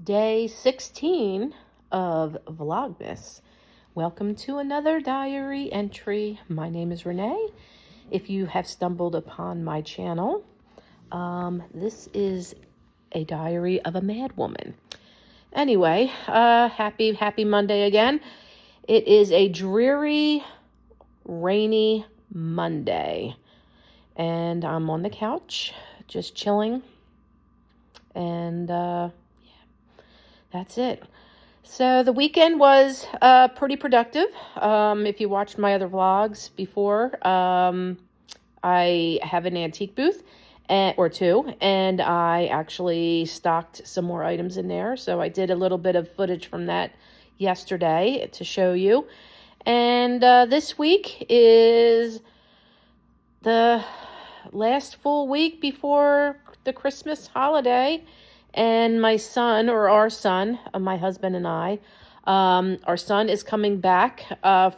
Day 16 of VLOGMAS. Welcome to another diary entry. My name is Renee. If you have stumbled upon my channel, this is a diary of a mad woman. Anyway, happy Monday again. It is a dreary, rainy Monday, and I'm on the couch just chilling, and that's it. So the weekend was pretty productive. If you watched my other vlogs before, I have an antique booth or two, and I actually stocked some more items in there. So I did a little bit of footage from that yesterday to show you. And this week is the last full week before the Christmas holiday. And my son, or our son, my husband and I, our son is coming back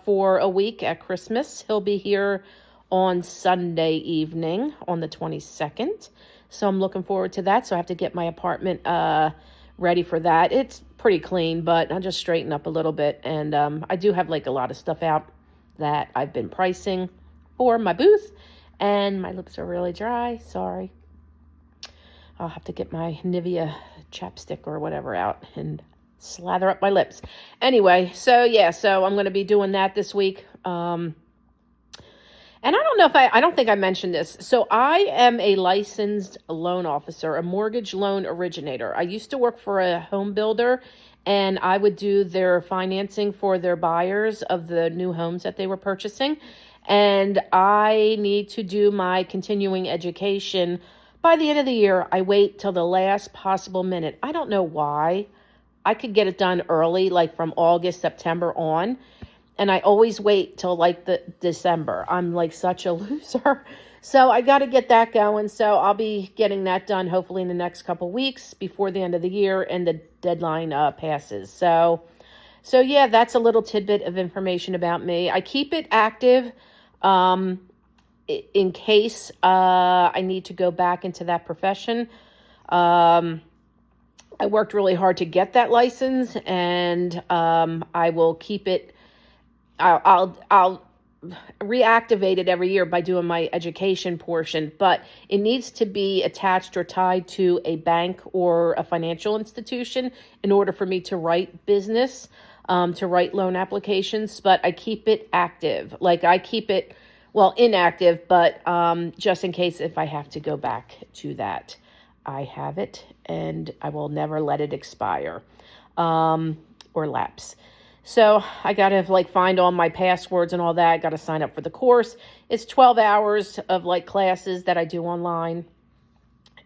for a week at Christmas. He'll be here on Sunday evening on the 22nd. So I'm looking forward to that. So I have to get my apartment ready for that. It's pretty clean, but I'll just straighten up a little bit. And I do have like a lot of stuff out that I've been pricing for my booth. And my lips are really dry. Sorry. I'll have to get my Nivea chapstick or whatever out and slather up my lips. Anyway, so I'm going to be doing that this week. And I don't know if I don't think I mentioned this. So I am a licensed loan officer, a mortgage loan originator. I used to work for a home builder, and I would do their financing for their buyers of the new homes that they were purchasing. And I need to do my continuing education by the end of the year. I wait till the last possible minute. I don't know why. I could get it done early, like from August, September on. And I always wait till like the December. I'm like such a loser. So I got to get that going. So I'll be getting that done hopefully in the next couple weeks before the end of the year and the deadline passes. So yeah, that's a little tidbit of information about me. I keep it active. In case I need to go back into that profession. I worked really hard to get that license, and I will keep it. I'll reactivate it every year by doing my education portion, but it needs to be attached or tied to a bank or a financial institution in order for me to write business, to write loan applications. But I keep it active. Like I keep it, well, inactive, but just in case if I have to go back to that, I have it, and I will never let it expire or lapse. So I got to like find all my passwords and all that. I got to sign up for the course. It's 12 hours of like classes that I do online,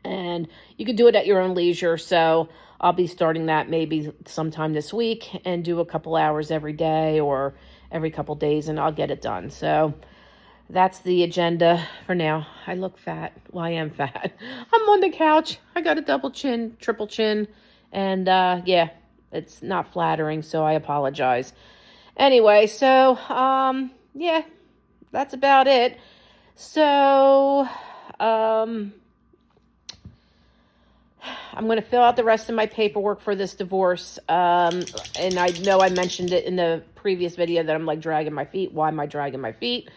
and you can do it at your own leisure. So I'll be starting that maybe sometime this week and do a couple hours every day or every couple days, and I'll get it done. So that's the agenda for now. I look fat. Well, I am fat. I'm on the couch. I got a double chin, triple chin. And yeah, it's not flattering, so I apologize. Anyway, so yeah, that's about it. So I'm going to fill out the rest of my paperwork for this divorce. And I know I mentioned it in the previous video that I'm like dragging my feet. Why am I dragging my feet?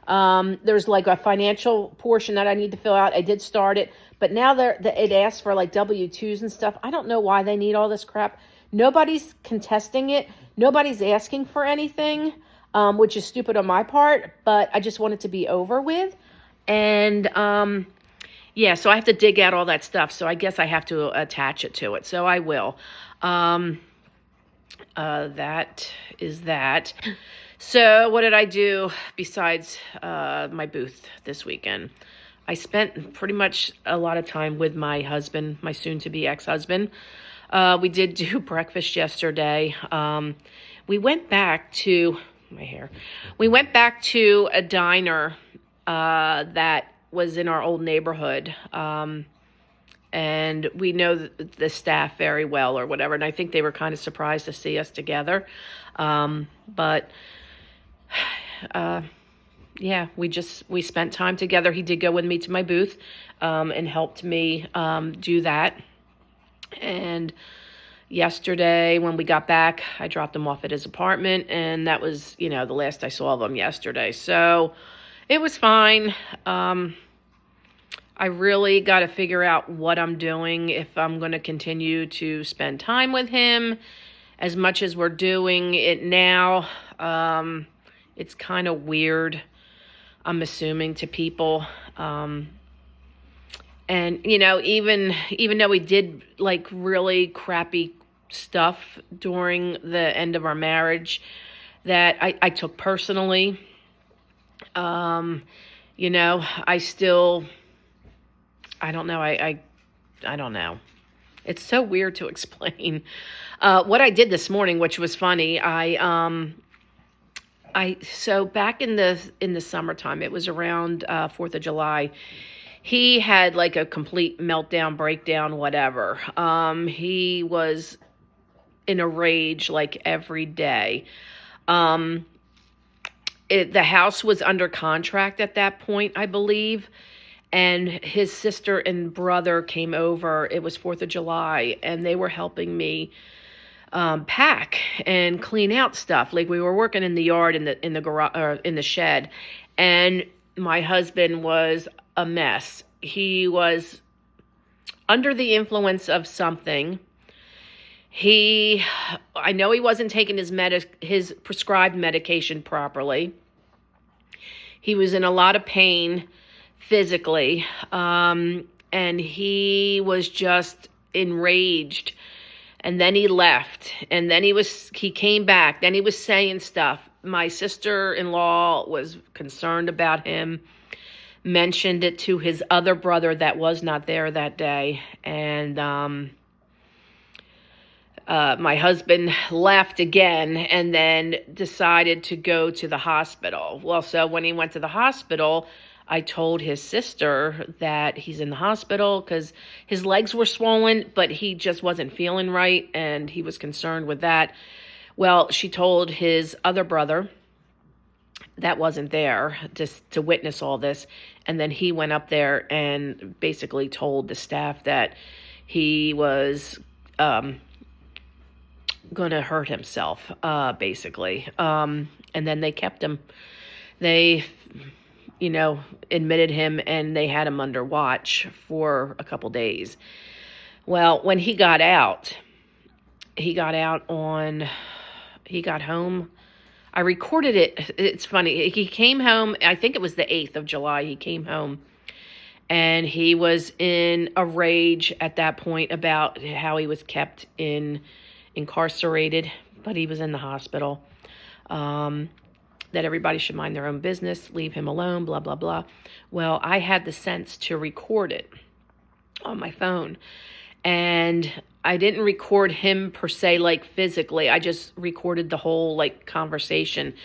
There's like a financial portion that I need to fill out. I did start it, but now it asks for like W-2s and stuff. I don't know why they need all this crap. Nobody's contesting it. Nobody's asking for anything, which is stupid on my part, but I just want it to be over with. And, yeah, so I have to dig out all that stuff. So I guess I have to attach it to it. So I will. That is that. So what did I do besides my booth this weekend? I spent pretty much a lot of time with my husband, my soon-to-be ex-husband. We did do breakfast yesterday. We went back to We went back to a diner that was in our old neighborhood. And we know the staff very well or whatever. And I think they were kind of surprised to see us together. But yeah, we spent time together. He did go with me to my booth and helped me do that. And yesterday when we got back. I dropped him off at his apartment, and that was, the last I saw of him yesterday. So it was fine. I really got to figure out what I'm doing, if I'm going to continue to spend time with him as much as we're doing it now. It's kind of weird, I'm assuming, to people. And, even though we did like really crappy stuff during the end of our marriage that I took personally, I still, I don't know. I don't know. It's so weird to explain. What I did this morning, which was funny, so back in the summertime, it was around 4th of July. He had like a complete meltdown, breakdown, whatever. He was in a rage like every day. The house was under contract at that point, I believe. And his sister and brother came over. It was 4th of July, and they were helping me pack and clean out stuff. Like, we were working in the yard, in the garage, or in the shed, and my husband was a mess. He was under the influence of something. I know he wasn't taking his prescribed medication properly. He was in a lot of pain physically, and he was just enraged. And then he left, and then he came back. Then he was saying stuff. My sister-in-law was concerned about him, mentioned it to his other brother that was not there that day, and my husband left again and then decided to go to the hospital. Well, so when he went to the hospital, I told his sister that he's in the hospital because his legs were swollen, but he just wasn't feeling right, and he was concerned with that. Well, she told his other brother that wasn't there just to witness all this, and then he went up there and basically told the staff that he was going to hurt himself, basically. And then they kept him. They admitted him, and they had him under watch for a couple days. Well, when he got home. I recorded it. It's funny. He came home, I think it was the 8th of July. He came home, and he was in a rage at that point about how he was kept incarcerated, but he was in the hospital. That everybody should mind their own business, leave him alone, blah, blah, blah. Well, I had the sense to record it on my phone, and I didn't record him per se, like physically. I just recorded the whole like conversation.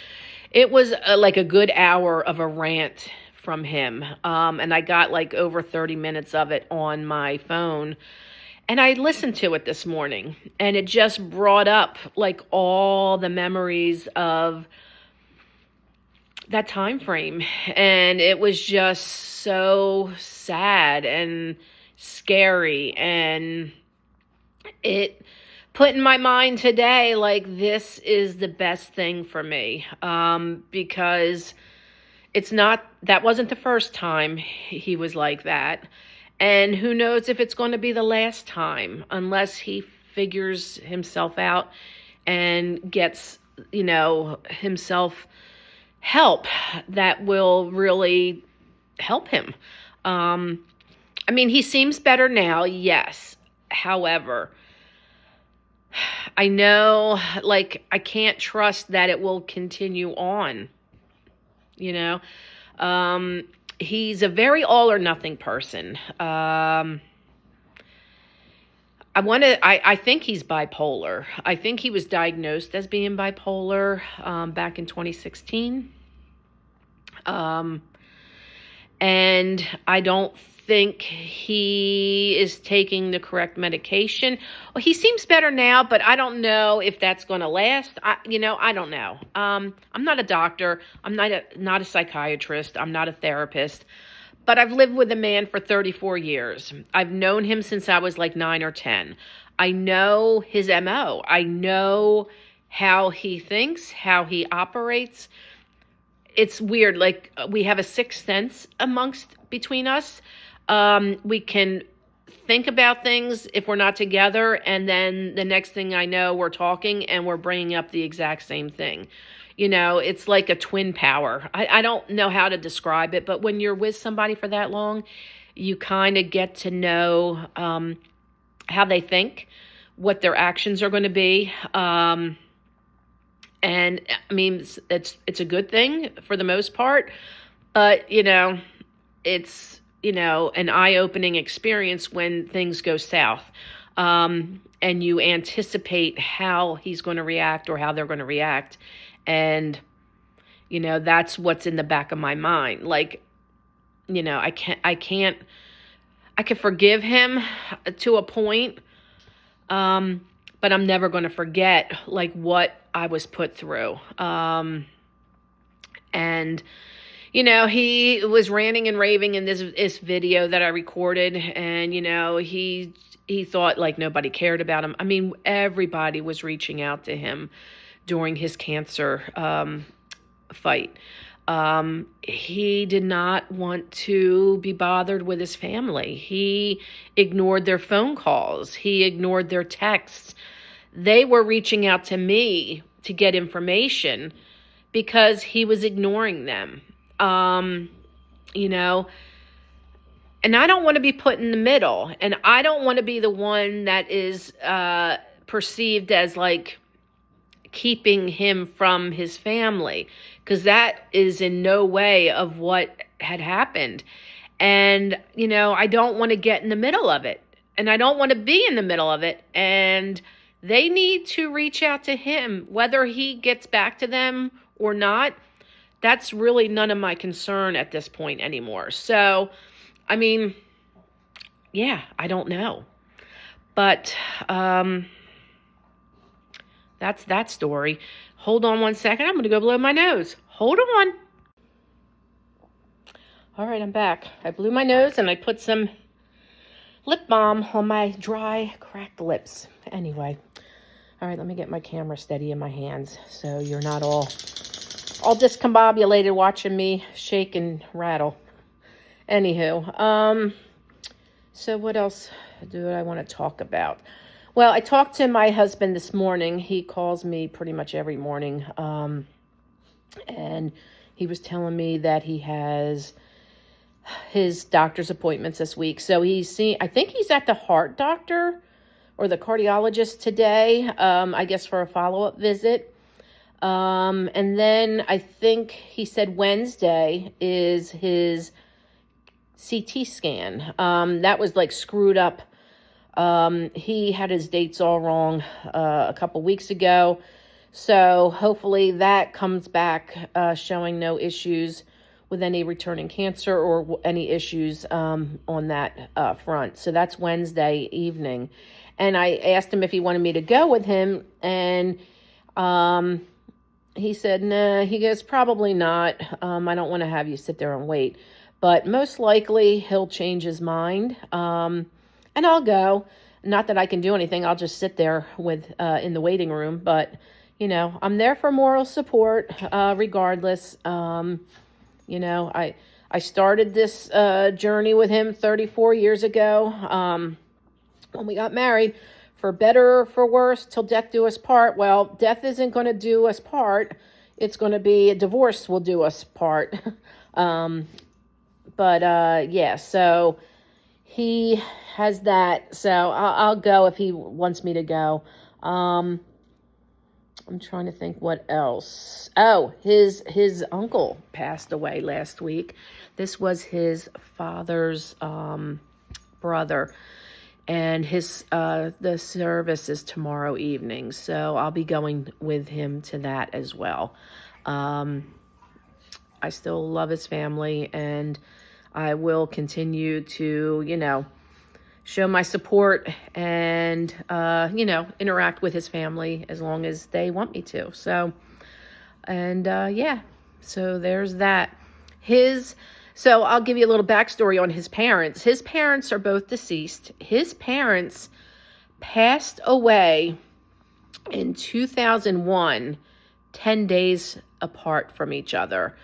It was like a good hour of a rant from him, and I got like over 30 minutes of it on my phone. And I listened to it this morning, and it just brought up like all the memories of that time frame, and it was just so sad and scary, and it put in my mind today like this is the best thing for me, because that wasn't the first time he was like that, and who knows if it's going to be the last time, unless he figures himself out and gets himself help that will really help him. He seems better now, yes. However, I know, like, I can't trust that it will continue on. He's a very all or nothing person. I think he's bipolar. I think he was diagnosed as being bipolar back in 2016. And I don't think he is taking the correct medication. Well, he seems better now, but I don't know if that's going to last. I don't know. I'm not a doctor. I'm not a psychiatrist. I'm not a therapist. But I've lived with a man for 34 years. I've known him since I was like 9 or 10. I know his MO. I know how he thinks, how he operates. It's weird. Like, we have a sixth sense between us. We can think about things if we're not together, and then the next thing I know, we're talking and we're bringing up the exact same thing. You know, it's like a twin power. I don't know how to describe it, but when you're with somebody for that long, you kind of get to know how they think, what their actions are going to be. And I mean, it's a good thing for the most part, but you know, it's, you know, an eye-opening experience when things go south. And you anticipate how he's going to react or how they're going to react. And, you know, that's what's in the back of my mind. Like, you know, I can forgive him to a point. But I'm never going to forget like what I was put through. And, you know, he was ranting and raving in this video that I recorded, and, you know, he thought like nobody cared about him. I mean, everybody was reaching out to him during his cancer fight. He did not want to be bothered with his family. He ignored their phone calls. He ignored their texts. They were reaching out to me to get information because he was ignoring them. You know, and I don't want to be put in the middle, and I don't want to be the one that is perceived as like keeping him from his family, because that is in no way of what had happened. And, you know, I don't want to get in the middle of it, and I don't want to be in the middle of it. And they need to reach out to him, whether he gets back to them or not. That's really none of my concern at this point anymore. So, I mean, yeah, I don't know. But, that's that story. Hold on one second. I'm going to go blow my nose. Hold on. All right, I'm back. I blew my nose and I put some lip balm on my dry, cracked lips. Anyway. All right, let me get my camera steady in my hands so you're not all discombobulated watching me shake and rattle. Anywho, so what else do I want to talk about? Well, I talked to my husband this morning. He calls me pretty much every morning. And he was telling me that he has his doctor's appointments this week. So I think he's at the heart doctor or the cardiologist today, I guess for a follow-up visit. And then I think he said Wednesday is his CT scan. That was like screwed up. He had his dates all wrong a couple weeks ago. So hopefully that comes back showing no issues with any returning cancer or any issues on that front. So that's Wednesday evening. And I asked him if he wanted me to go with him. And he said, nah, he goes, probably not. I don't want to have you sit there and wait. But most likely he'll change his mind. And I'll go. Not that I can do anything. I'll just sit there in the waiting room. But, you know, I'm there for moral support regardless. You know, I started this journey with him 34 years ago when we got married. For better or for worse, till death do us part. Well, death isn't going to do us part. It's going to be a divorce will do us part. Yeah, so he has that. So I'll go if he wants me to go. I'm trying to think what else. Oh, his uncle passed away last week. This was his father's brother. And the service is tomorrow evening, so I'll be going with him to that as well. I still love his family, and I will continue to, you know, show my support and, you know, interact with his family as long as they want me to. So, and yeah, so there's that. So I'll give you a little backstory on his parents. His parents are both deceased. His parents passed away in 2001, 10 days apart from each other.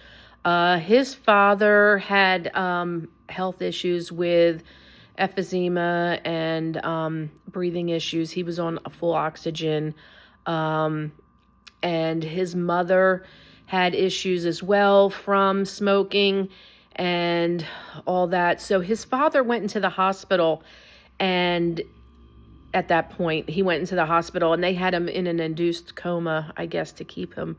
His father had health issues with emphysema and breathing issues. He was on a full oxygen. And his mother had issues as well from smoking and all that. So his father went into the hospital, and at that point, he went into the hospital, and they had him in an induced coma, I guess, to keep him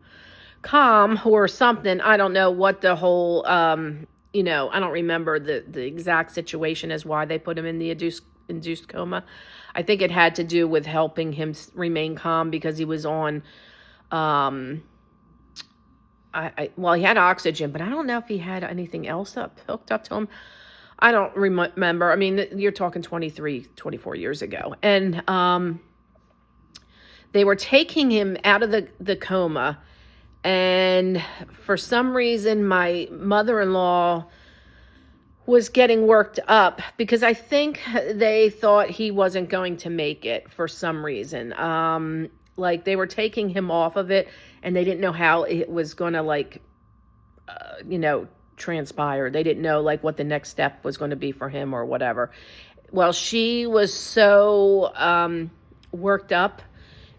calm or something. I don't know what the whole, I don't remember the exact situation as why they put him in the induced coma. I think it had to do with helping him remain calm because he was on, he had oxygen, but I don't know if he had anything else hooked up to him. I don't remember. I mean, you're talking 24 years ago. And they were taking him out of the coma. And for some reason, my mother-in-law was getting worked up because I think they thought he wasn't going to make it for some reason. Like they were taking him off of it, and they didn't know how it was going to transpire. They didn't know like what the next step was going to be for him or whatever. Well, she was so worked up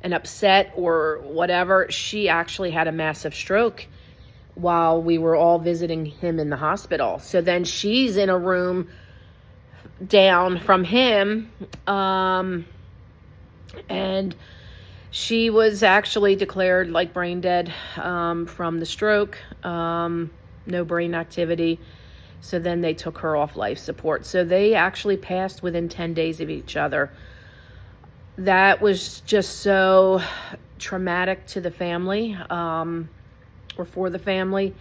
and upset or whatever, she actually had a massive stroke while we were all visiting him in the hospital. So then she's in a room down from him, and she was actually declared like brain dead from the stroke, no brain activity. So then they took her off life support. So they actually passed within 10 days of each other. That was just so traumatic to the family, or for the family.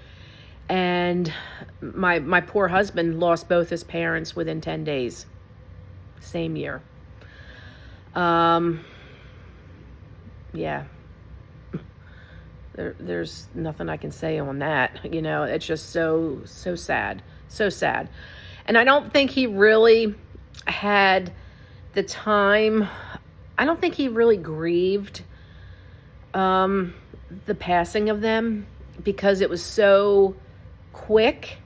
And my poor husband lost both his parents within 10 days, same year. Yeah. There's nothing I can say on that. It's just so sad. So sad. And I don't think he really had the time. I don't think he really grieved the passing of them because it was so quick,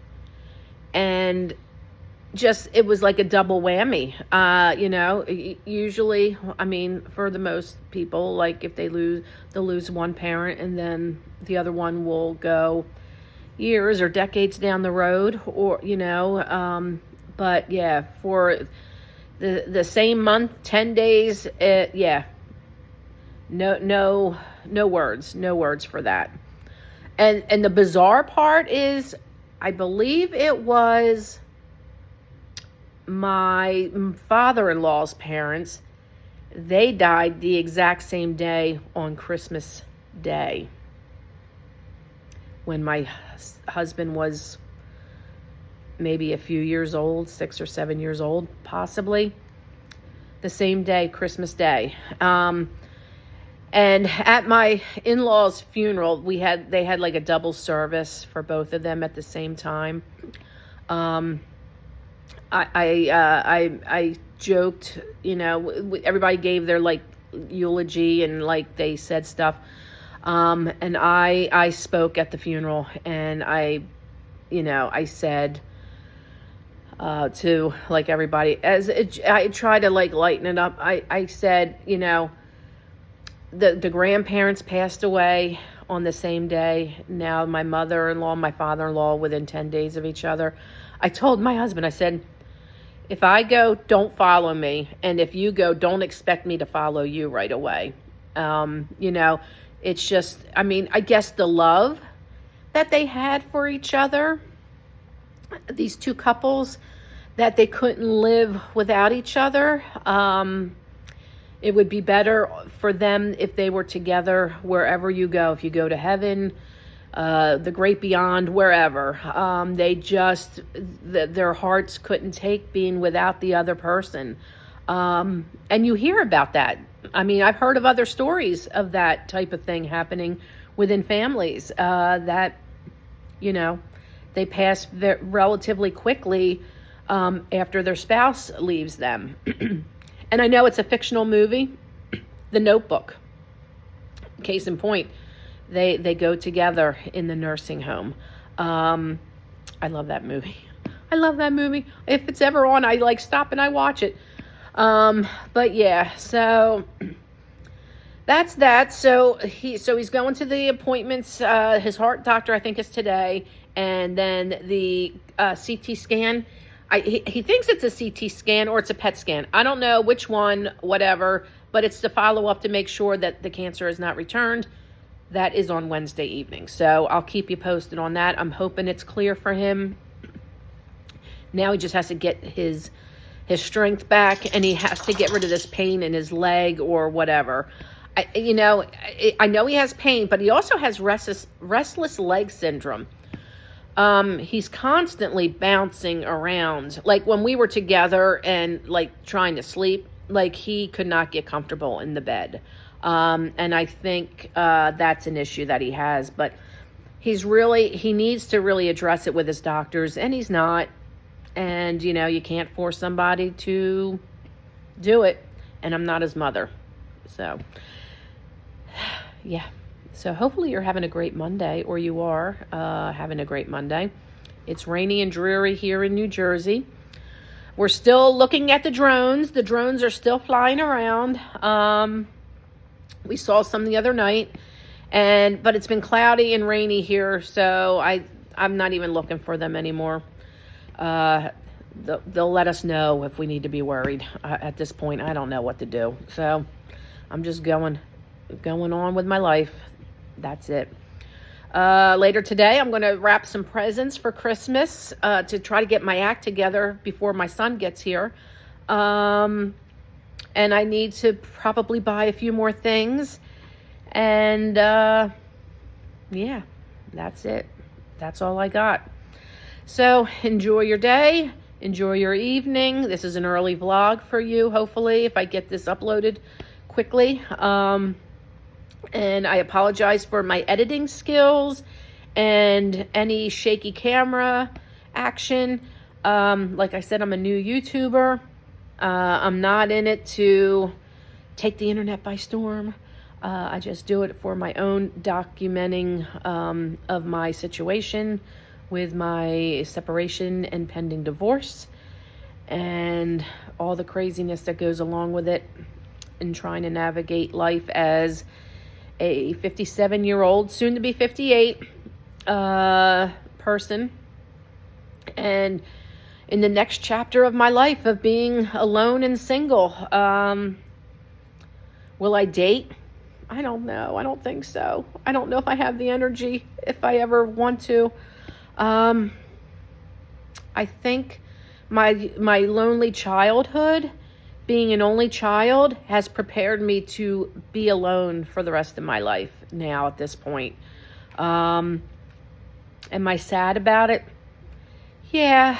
and just it was like a double whammy. Usually, I mean, for the most people, like if they'll lose one parent and then the other one will go years or decades down the road, or but yeah, for the same month, 10 days, no words for that. And the bizarre part is, I believe it was my father-in-law's parents. They died the exact same day on Christmas Day, when my husband was maybe a few years old, 6 or 7 years old, possibly. The same day, Christmas Day. And at my in-laws' funeral, they had like a double service for both of them at the same time. I joked, everybody gave their like eulogy and like they said stuff. And I spoke at the funeral, and I said to like everybody, I tried to like lighten it up. I said, the grandparents passed away on the same day. Now my mother-in-law, my father-in-law, within 10 days of each other. I told my husband, I said, if I go, don't follow me. And if you go, don't expect me to follow you right away. It's just, I mean, I guess the love that they had for each other, these two couples, that they couldn't live without each other. It would be better for them if they were together wherever you go. If you go to heaven, the great beyond, wherever. Their hearts couldn't take being without the other person. And you hear about that. I mean, I've heard of other stories of that type of thing happening within families, that, they pass relatively quickly after their spouse leaves them. And I know it's a fictional movie, The Notebook. Case in point, they go together in the nursing home. I love that movie. I love that movie. If it's ever on, I like stop and I watch it. But yeah, so that's that. So he's going to the appointments. His heart doctor, I think, is today, and then the CT scan. He thinks it's a CT scan or it's a PET scan. I don't know which one, whatever, but it's to follow up to make sure that the cancer is not returned. That is on Wednesday evening. So I'll keep you posted on that. I'm hoping it's clear for him. Now he just has to get his strength back, and he has to get rid of this pain in his leg or whatever. I know he has pain, but he also has restless leg syndrome. He's constantly bouncing around. Like when we were together and like trying to sleep, like he could not get comfortable in the bed. And I think that's an issue that he has, but he needs to really address it with his doctors, and he's not. And, you can't force somebody to do it, and I'm not his mother. So, yeah. So hopefully you're having a great Monday, or you are having a great Monday. It's rainy and dreary here in New Jersey. We're still looking at the drones. The drones are still flying around. We saw some the other night, but it's been cloudy and rainy here, so I'm not even looking for them anymore. They'll let us know if we need to be worried. At this point, I don't know what to do. So I'm just going on with my life. That's it. Later today, I'm going to wrap some presents for Christmas to try to get my act together before my son gets here. And I need to probably buy a few more things. And, yeah, that's it. That's all I got. So enjoy your day. Enjoy your evening. This is an early vlog for you, hopefully, if I get this uploaded quickly. And I apologize for my editing skills and any shaky camera action. Like I said, I'm a new YouTuber. I'm not in it to take the internet by storm. I just do it for my own documenting of my situation with my separation and pending divorce and all the craziness that goes along with it, and trying to navigate life as a 57-year-old, soon to be 58 person, and in the next chapter of my life of being alone and single. Will I date? I don't know. I don't think so. I don't know if I have the energy, if I ever want to. I think my lonely childhood, being an only child, has prepared me to be alone for the rest of my life now at this point. Am I sad about it? Yeah.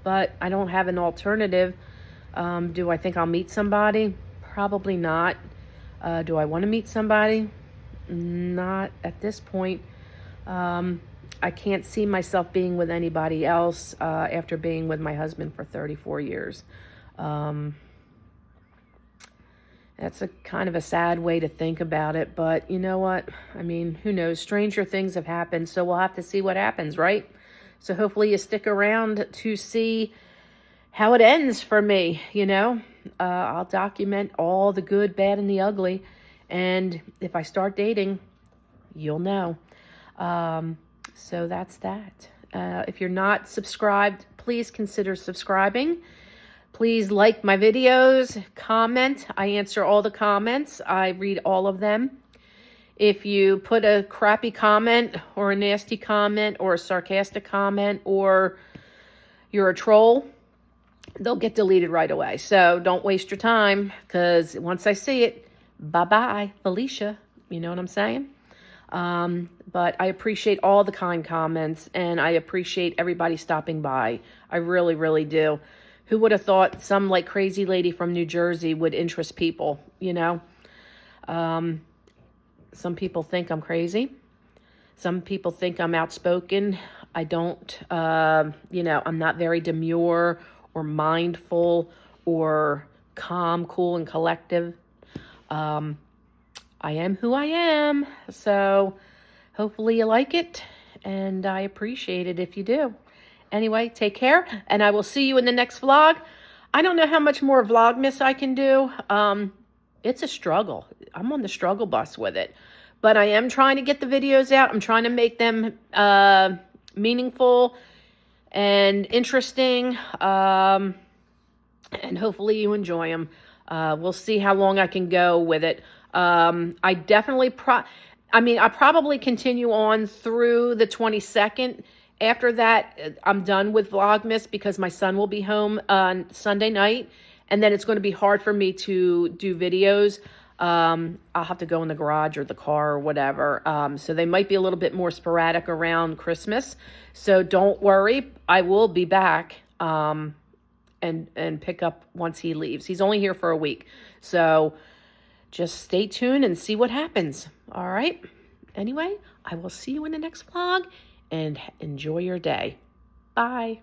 But I don't have an alternative. Do I think I'll meet somebody? Probably not. Do I want to meet somebody? Not at this point. I can't see myself being with anybody else after being with my husband for 34 years. That's a kind of a sad way to think about it, but you know what? I mean, who knows? Stranger things have happened, so we'll have to see what happens, right? So hopefully you stick around to see how it ends for me, I'll document all the good, bad, and the ugly, and if I start dating, you'll know. So that's that. If you're not subscribed, please consider subscribing. Please like my videos, comment. I answer all the comments. I read all of them. If you put a crappy comment or a nasty comment or a sarcastic comment or you're a troll, they'll get deleted right away. So don't waste your time, because once I see it, bye-bye, Felicia. You know what I'm saying? But I appreciate all the kind comments, and I appreciate everybody stopping by. I really, really do. Who would have thought some like crazy lady from New Jersey would interest people, Some people think I'm crazy. Some people think I'm outspoken. I don't, I'm not very demure or mindful or calm, cool, and collective. I am who I am, so hopefully you like it, and I appreciate it if you do. Anyway, take care, and I will see you in the next vlog. I don't know how much more Vlogmas I can do. It's a struggle. I'm on the struggle bus with it. But I am trying to get the videos out. I'm trying to make them meaningful and interesting, and hopefully you enjoy them. We'll see how long I can go with it. I definitely, I'll probably continue on through the 22nd. After that, I'm done with Vlogmas because my son will be home on Sunday night, and then it's going to be hard for me to do videos. I'll have to go in the garage or the car or whatever. So they might be a little bit more sporadic around Christmas. So don't worry, I will be back and pick up once he leaves. He's only here for a week. So just stay tuned and see what happens. All right. Anyway, I will see you in the next vlog, and enjoy your day. Bye.